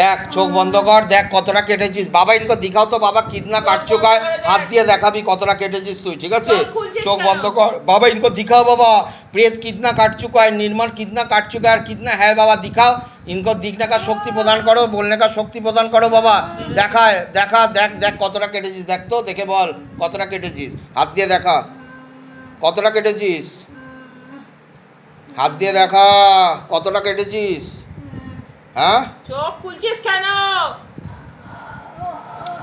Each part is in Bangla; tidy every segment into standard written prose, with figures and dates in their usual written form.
দেখ চোখ বন্ধ কর, দেখ কতটা কেটেছিস। বাবা ইনকো দিখাও তো বাবা কিতনা কাট চুকা है, হাত দিয়ে দেখাবি কতটা কেটেছিস তুই, ঠিক আছে? চোখ খুলছিস চোখ কেন? বন্ধ কর বাবা, ইনকো দিখাও বাবা, প্রেত कितना काट चुका है, निर्मल कितना काट चुका है और कितना है बाबा दिखाओ। इनको दिखने का शक्ति प्रदान करो, बोलने का शक्ति प्रदान करो बाबा। দেখা দেখা দেখ দেখ কতটা কেটেছিস, দেখ তো দেখে বল কতটা কেটেছিস, হাত দিয়ে দেখা কতটা কেটেছিস, হাত দিয়ে দেখা কতটা কেটেছিস। হ্যাঁ চোখ খুলছিস কেন?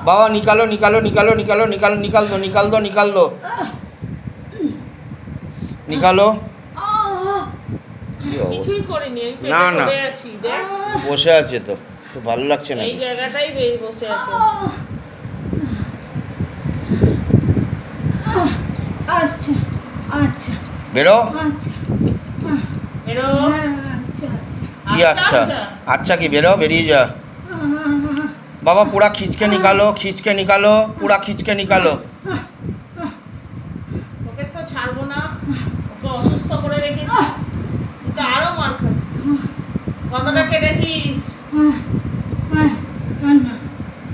बाबा निकालो निकालो निकालो निकालो निकालो निकाल दो निकाल दो निकाल दो निकालो। কি অবস্থা? কিছুই করিনি, আমি না, পেটে না। পড়ে আছি দেখ। বসে আছে তো, তো ভালো লাগছে না। এই জায়গাটাই বসে আছে। আচ্ছা আচ্ছা বেরো। আচ্ছা বেরো। আচ্ছা আচ্ছা কি আচ্ছা আচ্ছা কি বেরো, বেরিয়ে যা बाबा, पूरा खींच के निकालो, खींच के निकालो, पूरा खींच के निकालो। তোকে তো ছাড়বো না, ওকে অসুস্থ করে রেখেছিস, তুই আরো মার খাবি। কতটা কেটেছিস?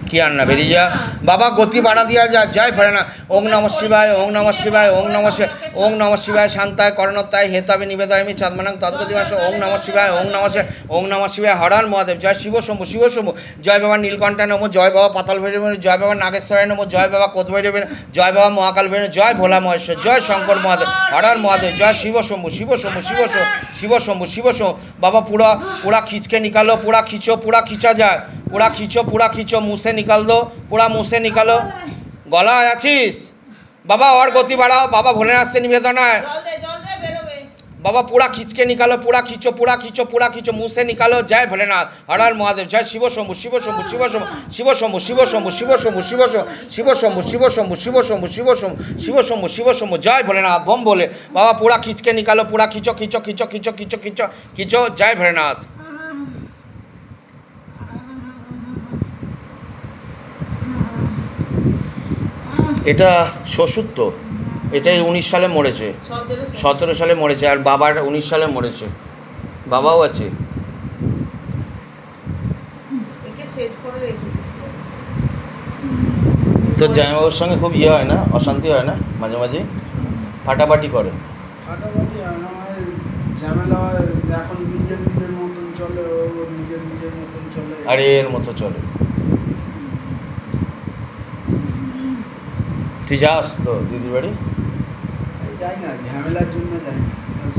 কি আর না, বেরিয়ে যা বাবা, গতি বাড়া দিয়া যা। জয় ভোলেনাথ। ওং নমঃ শিবায়, ওং নমঃ শিবায়, ওং নমঃ শিবায়, ওং নমঃ শিবায়, শান্তায় করণত্তায় হেতাবে নিবেদয়ামি চাঁদমানাং তৎকদিবাস। ওং নমঃ শিবায়, ওং নমঃ শিবায়, ওং নমঃ শিবায়। হরান মহাদেব। জয় শিব শম্ভু, শিব শম্ভু। জয় বাবা নীলকণ্ঠায় নমঃ, জয় বাবা পাতাল ভৈরব, জয় বাবা নাগেশ্বরায় নমঃ, জয় বাবা কোদ ভৈরব, জয় বাবা মহাকাল ভৈরব, জয় ভোলা মহেশ্বর, জয় শঙ্কর মহাদেব। হরান মহাদেব। জয় শিব শম্ভু, শিব শম্ভু, শিব শম্ভু, শিব শম্ভু, শিব শম্ভু। बाबा पूरा पूरा खींच के निकालो, पूरा खींचो, पूरा खींचा जाए, पूरा खींचो, मुँह से निकाल दो, पूरा मुँह से निकालो। गला आছিস बाबा, और गति बढ़ाओ बाबा, भोलेनाथ से निवेदन है জল দে বেরোবে। बाबा, पूरा खींच के निकालो, पूरा खींचो, मुंह से निकालो। जय भोलेनाथ। हर हर महादेव। जय शिव शंभु, शिव शंभु, शिव शंभु, शिव शंभु, शिव शंभु, शिव शंभु, शिव शंभु, शिव शंभु, शिव शंभु, शिव शंभु, शिव शंभु, शिव शंभु, शिव शंभु। जय भोलेनाथ। बम बोले बाबा, पूरा खींच के निकालो, पूरा खींचो, जय भोलेनाथ। এটা শ্বশুর তো, এটাই 19 সালে মরেছে, 17 সালে মরেছে, আর বাবার 19 সালে মরেছে, বাবাও আছে। একে শেষ করে রেখে তো জামাইবাবুর সঙ্গে খুব ইয়ে হয় না, অশান্তি হয় না, মাঝে মাঝে ফাটাফাটি করে। ফাটাফাটি আমার ঝামেলা হয়, এখন নিজের মতন চলে, ও নিজের মতন চলে। আর এর মতো চলে। তুই যাস তো দিদির বাড়ি? যাই না, ঝামেলার জন্য যাই না।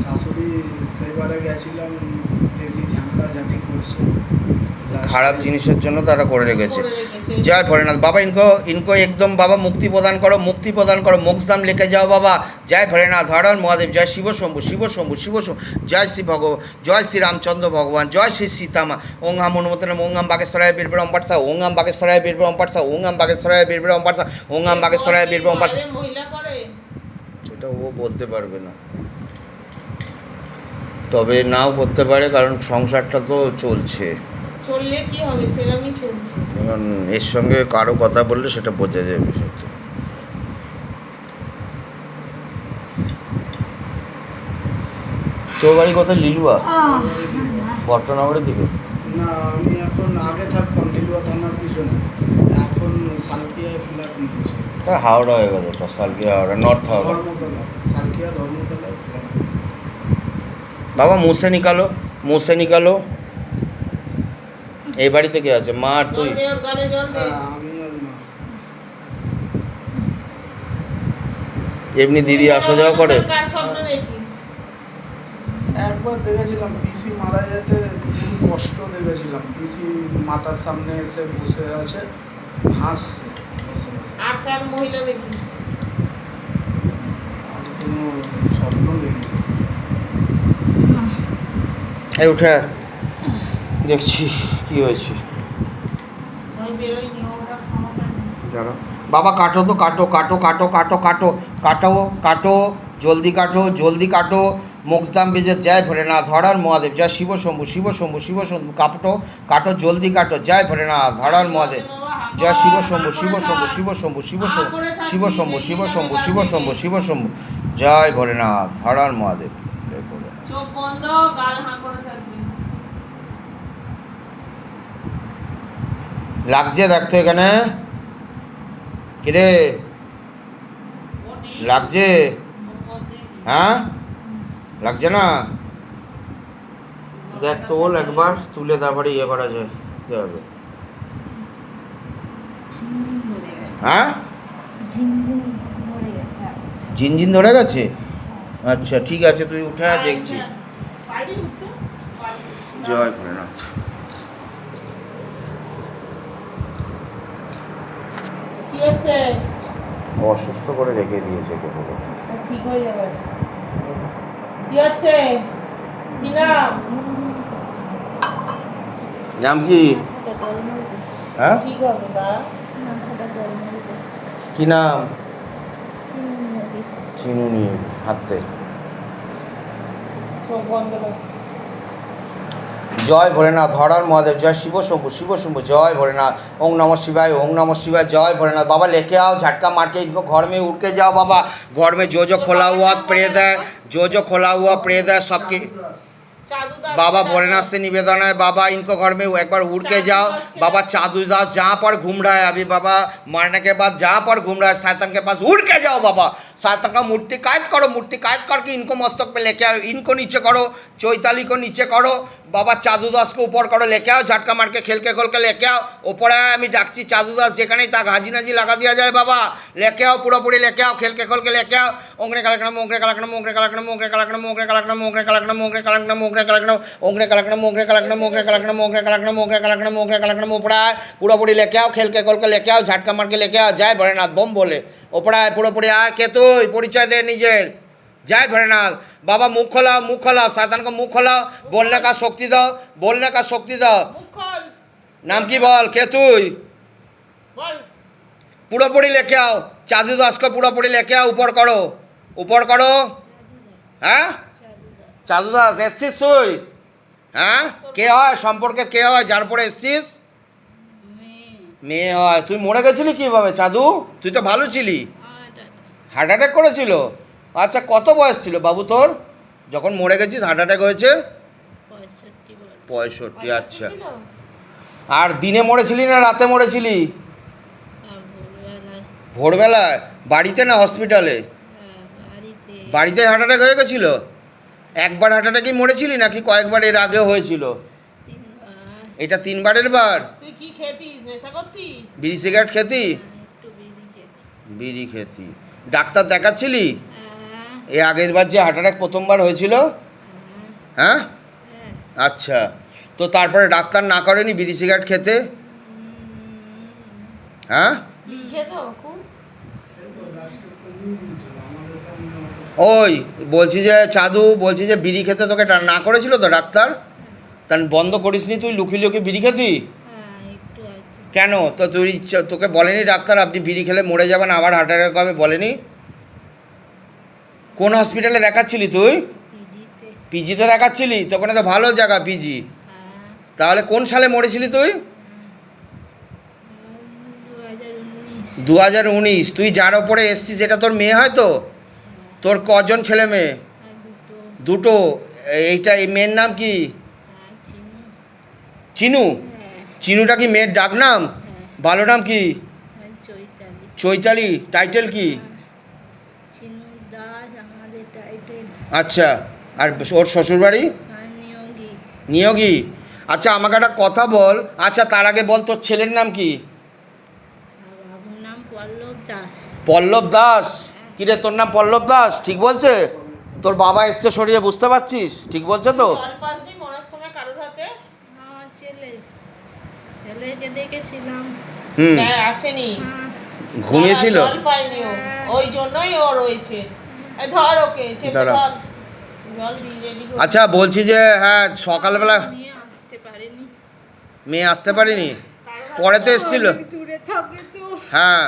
শাশুড়ি সেইবারে গেছিলাম, দেখছি ঝামেলা ঝাঁটি করছে। খারাপ জিনিসের জন্য তারা করে রেখেছে। রেখেছে। जय भोलेनाथ। बाबा इनको एकदम बाबा मुक्ति प्रदान करो, मोक्षधाम लेके जाओ बाबा। जय भोलेनाथ। हर हर महादेव। जय शिव शंभु, शिव शंभु, शिव शंभु। जय श्री भगवान, जय श्री रामचंद्र भगवान, जय श्री सीता माँ। ओं हम हनुमतन, ओं हम बागेश्वराय बीरबल अम्पाटसा, ओं हम बागेश्वराय बीरबल अम्पाटसा, ओं हम बागेश्वराय बीरबल अम्पाटसा, ओं हम बागेश्वराय बीरबल अम्पाटसा। মহিলা করে সেটা ও বলতে পারবে না, তবে নাও করতে পারে, কারণ সংসারটা তো চলছে। চললে কি হবে, সেরকমই চলছে। এখন এর সঙ্গে কারো কথা বললে সেটা বোঝা যাবে বিষয়টা। তোর বাড়ি কোথায়? লিলুয়া, বটনগরের দিকে? না, আমি এখন আগে থাকতাম লিলুয়া থানার পিছনে, এখন সালকিয়ায় ফ্ল্যাট নিয়েছি। তা হাওড়া হয়ে গেল, তো সালকিয়া হাওড়া, নর্থ হাওড়া। ধর্মতলা, সালকিয়া ধর্মতলায় ফ্ল্যাট। বাবা মুখ সে নিকালো। এই বাড়িতে কে আছে? মা আর জল তুই? দে, ওর গালে জল দে। আমি আর না। এমনি দিদি আসা যাওয়া করে? কার স্বপ্ন দেখিস? একবার দেখেছিলাম পিসি মারা যেতে, খুব কষ্ট দেখেছিলাম। পিসি মাথার সামনে এসে বসে আছে, হাসছে বসে বসে। আর কার মহিলা দেখিস? আর কোনো স্বপ্ন দেখিনি। এই উঠে দেখছি কি হয়েছে। আমি বেরোইনি, ওরা ক্ষমতা নেই। দাঁড়াও বাবা, কাটো তো, কাটো, জলদি কাটো। মোক্ষধাম বেজে। জয় ভোলেনাথ। হর হর মহাদেব। জয় শিব শম্ভু, শিব শম্ভু, শিব শম্ভু। কাটো জলদি কাটো। জয় ভোলেনাথ। হর হর মহাদেব। জয় শিব শম্ভু, শিব শম্ভু, শিব শম্ভু, শিব শম্ভু, শিব শম্ভু, শিব শম্ভু, শিব শম্ভু, শিব শম্ভু। জয় ভোলেনাথ। হর হর মহাদেব। জয় ভোলেনাথ। চোখ বন্ধ, গাল হাঁ করে থাকবি। লাগছে দেখতো এখানে কিরে লাগছে হ্যাঁ লাগছে না দেখ তোল একবার তুলে তারপরে ইয়ে করা যায় কি হবে হ্যাঁ ঝিনঝিন ধরে গেছে আচ্ছা ঠিক আছে তুই উঠে আয়, দেখছি জয় ভোলেনাথ কি হচ্ছে? অসুস্থ করে রেখে দিয়েছে কে বলে ঠিক হয়ে যাবে। কি হচ্ছে? কি নাম? নাম কি হ্যাঁ ঠিক হবে দাঁড়া। কি নাম চিনুনি হাতে চোখ বন্ধ কর। জয় ভোলেনাথ হরার মহাদেব জয় शिव शंभु जय भोलेनाथ ओम नमः शिवाय जय भोलेनाथ बाबा लेके आओ झटका मार के इनको घर में उठ के जाओ बाबा घर में जो खोला हुआ प्रेत है जो खोला हुआ प्रेत है सबके बाबा भोलेनाथ से निवेदन है बाबा इनको घर में एक बार उड़ के जाओ बाबा चादू दास जहाँ पर घूम रहा है अभी बाबा मरने के बाद जहाँ पर घूम रहा है शैतान के पास उड़ के जाओ बाबा शैतान का मूर्ति कायद करके इनको मस्तक पे लेके आओ इनको नीचे करो चैताली को नीचे करो बाबा चादू दास को ऊपर करो लेके आओ झटका मार के खेल के खोल के लेके आओ ऊपर आया हमें डाकची चादू दास जेखाने तक हाजी नाजी लगा दिया जाए बाबा लेके आओ पूरी लेके आओ खेल के खोल के लेके आओ ओंगरे कलकना मोंगरे कलकना मोंगरे कलकना मोंगरे कलकना मोंगरे कलकना मोंगरे कलकना मोंगरे कलकना मोंगरे कलकना ओंगरे कलकना मोंगरे कलकना मोंगरे कलकना मोंगरे कलकना मोंगरे कलकना मोंगरे कलकना ऊपर आए पूरी लेके आओ खेल के खोल के लेके आओ झटका मार के लेके आओ जय भोलेनाथ बम बोले ऊपर आए पूरी आए के तु परिचय दे निजेर जय भोलेनाथ बाबा मुख खोलाओ शैतान को मुख खोलाओ बोलने का शक्ति दो नाम की बोल के तुई पूरी लेके आओ चादू दास को पूरी लेके आओ ऊपर करो हाँ चादू दास एसছিস তুই হ্যাঁ কে হয় সম্পর্কে কে হয় যার পরে এসছিস মেয়ে হয় তুই মরে গেছিলি কিভাবে চাদু তুই তো ভালো ছিলি হার্ট অ্যাটাক করেছিল আচ্ছা কত বয়স ছিল বাবু তোর যখন মরে গেছিস হার্ট অ্যাটাক হয়েছে 65 আচ্ছা আর দিনে মরেছিলি না রাতে মরেছিলি ভোরবেলায় বাড়িতে না হসপিটালে বাড়িতে হার্ট অ্যাটাক হয়ে গেছিল একবার হার্ট অ্যাটাকই মরেছিলি নাকি কয়েকবার এর আগেও হয়েছিল এটা তিনবারের বার তুই কি খেতিস নেশা করতিস বিড়ি সিগারেট খেতি বিড়ি খেতি ডাক্তার দেখাচ্ছিলি এই আগের বার যে হার্ট অ্যাটাক প্রথমবার হয়েছিল হ্যাঁ আচ্ছা তো তারপরে ডাক্তার না করেনি বিড়ি সিগারেট খেতে হ্যাঁ ওই বলছি যে চাদু বলছি যে বিড়ি খেতে তোকে না করেছিল তো ডাক্তার তার বন্ধ করিসনি তুই লুকিয়ে বিড়ি খেতি কেন তো তুই তোকে বলেনি ডাক্তার আপনি বিড়ি খেলে মরে যাবেন আবার হার্ট অ্যাটাক হবে বলেনি কোন হসপিটালে দেখাচ্ছিলি তুই পিজিতে দেখাচ্ছিলি তো ওখানে তো ভালো জায়গা পিজি তাহলে কোন সালে মরেছিলি তুই 2019 তুই যার ওপরে এসছিস এটা তোর মেয়ে হয় তো তোর কজন ছেলে মেয়ে দুটো এইটা এই মেয়ের নাম কি চিনু চিনুটা কি মেয়ের ডাক নাম ভালো নাম কি চৈতালি টাইটেল কি আচ্ছা আর ওর শ্বশুরবাড়ি নিয়োগী আচ্ছা আমাকে একটা কথা বল আচ্ছা তার আগে বল তোর ছেলের নাম কি পল্লব দাস কিরে তোর নাম পল্লব দাস ঠিক বলছে তোর বাবা এসছে শরীরে বুঝতে পারছিস ঠিক বলছে তো আসেনি ঘুমিয়েছিল ওই জন্যই ও রয়েছে ধর ওকে আচ্ছা বলছি যে হ্যাঁ সকালবেলা মেয়ে আসতে পারেনি পরে তো এসেছিল হ্যাঁ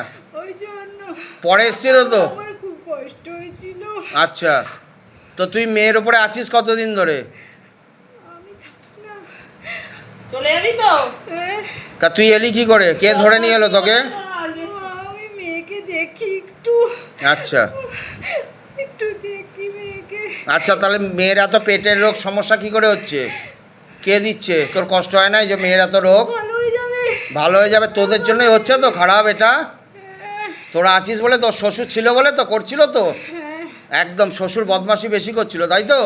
পরে এসেছিল তো আচ্ছা তো তুই মেয়ের উপরে আছিস কতদিন ধরে চলে যাবি তো তা তুই এলি কি করে কে ধরে নিয়ে এলো তোকে আমি মেয়েকে দেখি একটু আচ্ছা একটু দেখি মেয়েকে আচ্ছা তাহলে মেয়ের এত পেটের রোগ সমস্যা কি করে হচ্ছে কে দিচ্ছে তোর কষ্ট হয় না যে মেয়ের এত রোগ ভালো হয়ে যাবে ভালো হয়ে যাবে, তোদের জন্যই হচ্ছে তো খারাপ এটা। তোরা আছিস বলে, তোর শ্বশুর ছিল বলে তো করছিল তো। একদম শ্বশুর বদমাশি বেশি করছিল, তাই তো?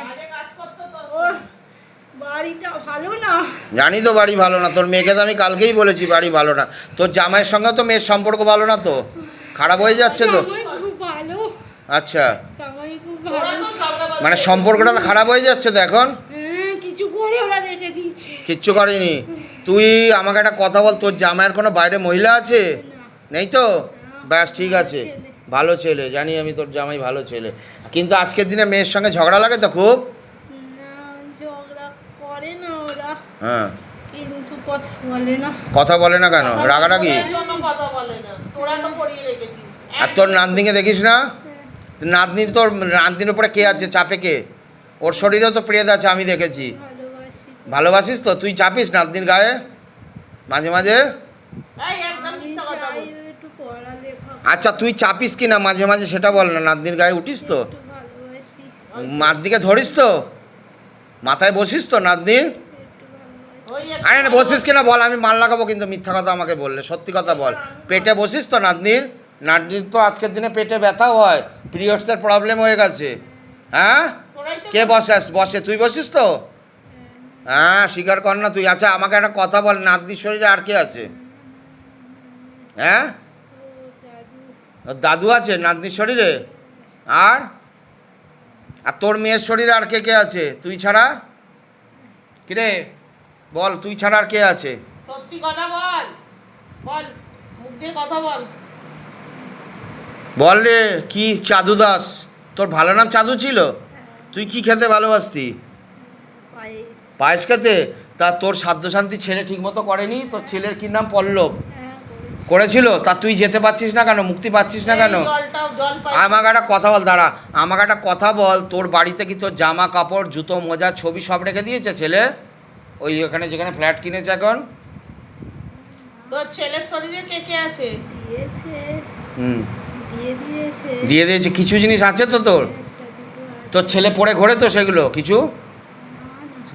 বাজে কাজ করতো তো। ও বাড়িটা ভালো না। জানি তো বাড়ি ভালো না, তোর মেয়েকে তো আমি কালকেই বলেছি বাড়ি ভালো না। তোর জামাইয়ের সঙ্গে তো মেয়ের সম্পর্ক ভালো না তো, খারাপ হয়ে যাচ্ছে তো। জামাই খুব ভালো, আচ্ছা, জামাই খুব তোরা ভালো। তো ঝগড়া বাজে। মানে সম্পর্কটা তো খারাপ হয়ে যাচ্ছে তো এখন। হ্যাঁ, কিছু করে ওরা রেখে দিয়েছে। কিচ্ছু করেনি। তুই আমাকে একটা কথা বল, তোর জামাইয়ের কোনো বাইরে মহিলা আছে? নেই তো? ব্যাস ঠিক আছে, ভালো ছেলে, জানি আমি তোর জামাই ভালো ছেলে। কিন্তু আজকের দিনে মেয়ের সঙ্গে ঝগড়া লাগে তো খুব। না, ঝগড়া করে না ওরা, হ্যাঁ, কিন্তু কথা বলে না। কথা বলে না কেন? রাগারাগি? তোদের জন্য কথা বলে না, তোরা তো পড়িয়ে রেখেছিস। আর তোর নাতনিকে দেখিস না? নাতনির, তোর নাতনির উপরে কে আছে চাপে? কে? ওর শরীরেও তো প্রেত আছে, আমি দেখেছি। ভালোবাসি। ভালোবাসিস তো? তুই চাপিস নাতনির গায়ে মাঝে মাঝে? এই একদম মিথ্যা কথা চাই বল। ও একটু পড়ালেখা আচ্ছা, তুই চাপিস কি না মাঝে মাঝে সেটা বল না। নাতনির গায়ে উঠিস তো? একটু ভালোবাসি, নাতনিকে ধরিস তো? মাথায় বসিস তো নাতনির? একটু ভালোবাসি। ওই একটু আরে না, বসিস কিনা বল, আমি মাল লাগাবো কিন্তু মিথ্যা কথা আমাকে বললে। সত্যি কথা বল, পেটে বসিস তো নাতনির? নাতনির তো আজকের দিনে পেটে ব্যথাও হয়, পিরিয়ডসের প্রবলেম হয়ে গেছে। হ্যাঁ, তোরাই তো কে বসে? তুই বসিস তো? হ্যাঁ, স্বীকার কর না তুই। আচ্ছা, আমাকে একটা কথা বল, নাতনির শরীরে আর কে আছে? হ্যাঁ, ও দাদু, ওর দাদু আছে নাতনির শরীরে? আর আর তোর মেয়ের শরীরে আর কে কে আছে তুই ছাড়া? কিরে বল, তুই ছাড়া আর কে আছে? সত্যি কথা বল, বল, মুখ দিয়ে কথা বল। বল রে, কি চাদু দাস? তোর ভালো নাম চাদু ছিল? তুই কি খেতে ভালোবাসতি? পায়েস। পায়েস খেতে? তা তোর সাধ্যশান্তি ছেলে ঠিকমতো করেনি? তোর ছেলের কি নাম পল্লব হ্যাঁ, করেছি। করেছিল? তা তুই যেতে পারছিস না কেন? মুক্তি পাচ্ছিস না কেন? এই জলটাও জল পাই। আমাকে একটা কথা বল, দাঁড়া, আমাকে একটা কথা বল, তোর বাড়িতে কি তোর জামা কাপড় জুতো মোজা ছবি সব রেখে দিয়েছে ছেলে? ওই ওখানে যেখানে ফ্ল্যাট কিনেছে এখন? তোর ছেলের শরীরে কে কে আছে? দিয়েছে, হুম, দিয়েছে। দিয়ে দিয়েছে। কিছু জিনিস আছে তো তোর? একটা দুটো আছে। তোর ছেলে পরে ঘোরে তো সেগুলো কিছু? না,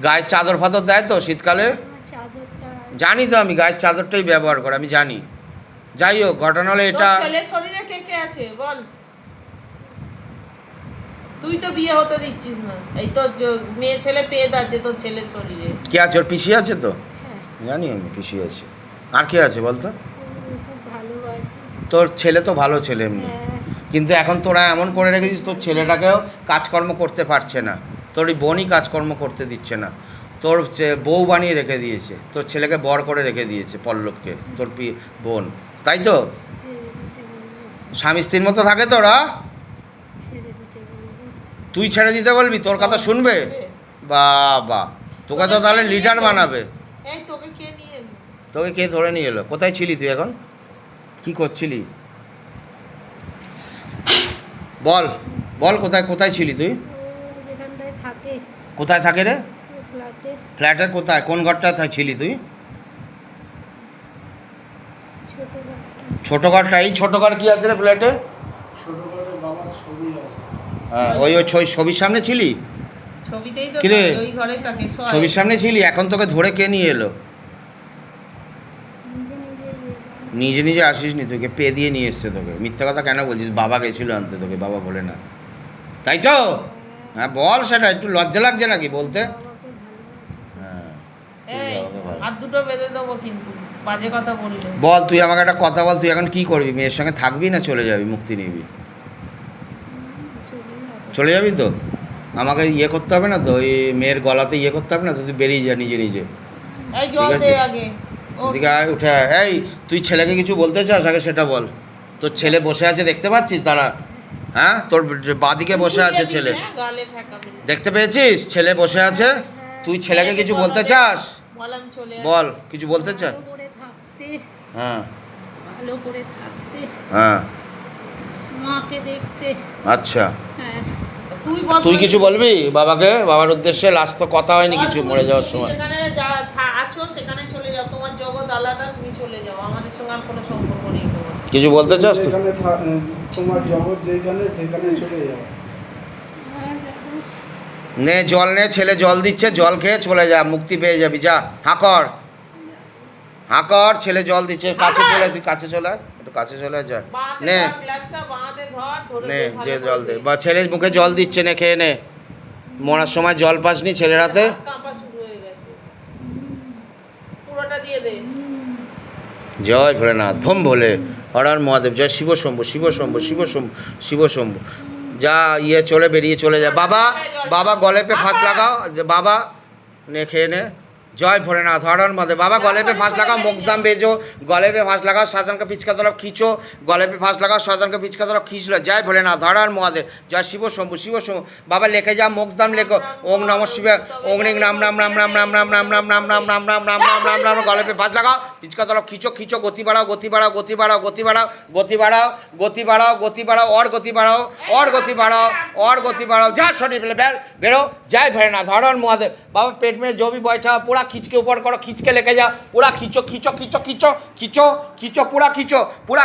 গায়ের চাদর ফাদর দেয় তো শীতকালে? আমার চাদরটা জানি তো আমি, গায়ের চাদরটাই ব্যবহার করে, আমি জানি। যাই হোক, ঘটনা হলো তোর এটা। ছেলের শরীরে কে কে আছে বল। তুই তো বিয়ে হতে দিচ্ছিস না। এই তো মেয়ে ছেলে পেদ আছে তোর ছেলের শরীরে। কে আছে? ওর পিসি আছে তো? হ্যাঁ, জানি আমি, পিসি আছে। আর কে আছে বলতো? ও খুব ভালোবাসি। তোর ছেলে তো ভালো ছেলে এমনি, হ্যাঁ, কিন্তু এখন তোরা এমন করে রেখেছিস তোর ছেলেটাকেও কাজকর্ম করতে পারছে না, তোর এই বোনই কাজকর্ম করতে দিচ্ছে না, তোর বউ বানিয়ে রেখে দিয়েছে, তোর ছেলেকে বর করে রেখে দিয়েছে পল্লবকে, তোর বোন, তাই তো? ছেড়ে দিতে বলবো, স্বামী স্ত্রীর মতো থাকে তোরা? ছেড়ে দিতে বলবো। তুই ছেড়ে দিতে বলবি? তোর কথা শুনবে? বাবা, তোকে তো তাহলে লিডার বানাবে। এই তোকে কে নিয়ে এলো? তোকে কে ধরে নিয়ে এলো? কোথায় ছিলি তুই এখন? কি করছিলি? বল বল, কোথায় কোথায় ছিলি তুই? ও যেখানটায় থাকে, কোথায় থাকে রে? ও ফ্ল্যাটে, ফ্ল্যাটের কোথায়, কোন ঘরটায় ছিলি তুই? ছোট ঘরটা। ছোট ঘরটা? এই ছোট ঘর কি আছে রে ফ্ল্যাটে? ছোট করে বাবার ছবি আছে। হ্যাঁ, ওই ছবির সামনে ছিলি? ছবিতেই তো কিরে? থাকে, ওই ঘরে থাকে সব। ছবির সামনে ছিলি, এখন তোকে ধরে কে নিয়ে এলো? নিজে নিজে নিজে নিজে আসিস নি, তোকে পে দিয়ে নিয়ে এসছে তোকে। মিথ্যা কথা কেন বলছিস? বাবা গেছিল আনতে তোকে, বাবা ভোলেনাথ, তাই তো? হ্যাঁ বল, সেটা একটু লজ্জা লাগছে নাকি বলতে? বাবাকে ভালোবাসি। হ্যাঁ, এই বাবাকে ভালো। হাত দুটো বেঁধে দেবো কিন্তু বাজে কথা বললে। বল, তুই আমাকে একটা কথা বল, তুই এখন কি করবি? মেয়ের সঙ্গে থাকবি না চলে যাবি, মুক্তি নিবি? চলি না তো। চলে যাবি তো? আমাকে ইয়ে করতে হবে না তো, ওই মেয়ের গলাতে ইয়ে করতে হবে না তো? তুই বেরিয়ে যা নিজে নিজে। এই জল ঠিক আছে। দে আগে। ও এদিকে আয়, উঠে আয়। এই, তুই ছেলেকে কিছু বলতে চাস? আগে সেটা বল। তোর ছেলে বসে আছে, দেখতে পাচ্ছিস তারা? হ্যাঁ, তোর বাঁদিকে বসে আছে ছেলে, হ্যাঁ, গালে ঠেকাবি। দেখতে পেয়েছিস? ছেলে বসে আছে। তুই ছেলেকে কিছু বলতে চাস? বললাম চলে আয়। বল, কিছু বলতে চাস? ভালো করে থাকতে, হ্যাঁ ভালো করে থাকতে, হ্যাঁ, মাকে দেখতে। আচ্ছা। হ্যাঁ, তুই কিছু বলবি বাবাকে? বাবার উদ্দেশ্যে লাস্ট তো কথা হয়নি কিছু তুমি- মরে যাওয়ার তুমি সময়। যেখানে আছো সেখানে চলে যাও, তোমার জগৎ আলাদা, তুমি চলে যাও, আমাদের সঙ্গে আর কোনো সম্পর্ক নেই তোমার। কিছু বলতে চাস তুই? যেখানে তোমার জগৎ যেখানে সেখানে চলে যাও। হ্যাঁ, যাবো। নে জল নে, ছেলে জল দিচ্ছে, জল খেয়ে চলে যা, মুক্তি পেয়ে যাবি, যা হাঁ কর। হাঁকর, ছেলে জল দিচ্ছে, কাছে চলে আয়, তুই কাছে চলে আয়, একটু কাছে চলে আয়, যা বাঁহাতে নে ধর গ্লাসটা, বাঁহাতে ধর, ধরে নে দে, ভালো যে করে জল দে, দে। বা ছেলে মুখে জল দিচ্ছে, নে খেয়ে নে। মরার সময় জল পাসনি ছেলের হাতে? হাত কাঁপা শুরু হয়ে গেছে। পুরোটা দিয়ে দে। জয় ভোলেনাথ, ভোম ভোলে, হরার মহাদেব, জয় শিব শম্ভু, শিব শম্ভু, শিব শম্ভু, শিব শম্ভু। যা ইয়ে চলে বেরিয়ে চলে যায়। বাবা, বাবা গলে পে ফাঁস লাগাও, যে বাবা নে খেয়ে নে। জয় ভোলেনাথ, হরার মহাদেব, বাবা গले पे फांस लगाओ, मोक्षधाम भेजो, गले पे फांस लगाओ, शैतान का पीछ का तरफ खींचो, गले पे फांस लगाओ, शैतान का पीछ का तरफ खींच लो। जय भोलेनाथ, हर महादेव, जय शिव शंभु, शिव शंभु। बाबा लेके जाओ, मोक्षधाम लेको, ओम नमः शिवाय, ओम रिंग राम राम राम राम राम राम राम राम राम राम राम राम राम राम राम राम। गले पे फांस लगाओ, पीछ का तरफ खींचो, खींचो, गति बढ़ाओ, गति बढ़ाओ, गति बढ़ाओ, गति बढ़ाओ, गति बढ़ाओ, गति बढ़ाओ, गति बढ़ाओ, और गति बढ़ाओ, और गति बढ़ाओ, और गति बढ़ाओ। जा शरीर पे बेरो। जय भोलेनाथ, हर महादेव। बाबा पेट में जो भी बैठा पूरा खींच के ऊपर करो, खींच के लेके जाओ, पूरा खींचो, खींचो, खींचो, खींचो, खींचो, खींचो, पूरा खींचो, पूरा